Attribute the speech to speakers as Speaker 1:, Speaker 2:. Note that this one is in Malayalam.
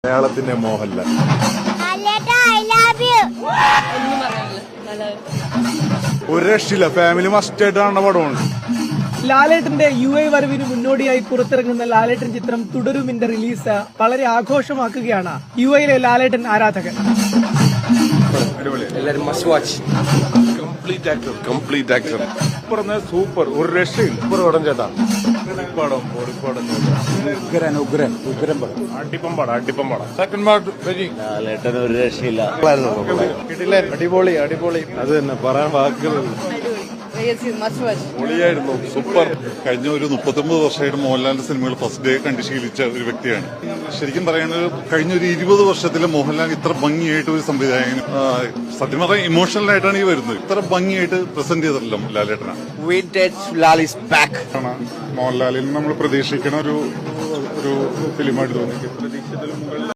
Speaker 1: മലയാളത്തിന്റെ മോഹൻലാൽ. ഒരു രക്ഷയില്ല, ഫാമിലി മസ്റ്റ് ആയിട്ട് കാണുന്ന പടമാണ്.
Speaker 2: ലാലേട്ടന്റെ UAE വരവിന് മുന്നോടിയായി പുറത്തിറങ്ങുന്ന ലാലേട്ടൻ ചിത്രം തുടരുമിന്റെ റിലീസ് വളരെ ആഘോഷമാക്കുകയാണ് UAE ലാലേട്ടൻ ആരാധകർ.
Speaker 3: എല്ലാരും മസ്റ്റ് വാച്ച്.
Speaker 1: കംപ്ലീറ്റ് ആക്ടർ പറഞ്ഞ സൂപ്പർ, ഒരു രക്ഷയില്ല. സൂപ്പർ പടം ചേട്ടാ. പടം ഉഗ്രൻ പടം, അടിപ്പം പടം. സെക്കൻഡ് പാർട്ട് വെരി
Speaker 4: ലാലേട്ടൻ ഒരു രക്ഷയില്ല.
Speaker 1: അടിപൊളി. അത് തന്നെ പറയാൻ വാക്കുകൾ.
Speaker 5: പൊളിയായിരുന്നു, സൂപ്പർ. കഴിഞ്ഞ ഒരു 39 വർഷമായിട്ട് മോഹൻലാലിന്റെ സിനിമകൾ ഫസ്റ്റ് ഡേ കണ്ടു ശീലിച്ച ഒരു വ്യക്തിയാണ്. ശരിക്കും പറയുന്നത് കഴിഞ്ഞ ഒരു 20 വർഷത്തിലെ മോഹൻലാൽ ഇത്ര ഭംഗിയായിട്ട് ഒരു സംവിധായകനും സത്യം പറഞ്ഞാൽ ഇമോഷണൽ ആയിട്ടാണ് ഈ വരുന്നത്. ഇത്ര ഭംഗിയായിട്ട് പ്രസന്റ് ചെയ്തിട്ടില്ല ലാലേട്ടനാ.
Speaker 4: മോഹൻലാലിൽ
Speaker 1: മോഹൻലാലിൽ നമ്മൾ പ്രതീക്ഷിക്കുന്ന ഒരു ഫിലിമായിട്ട് തോന്നി.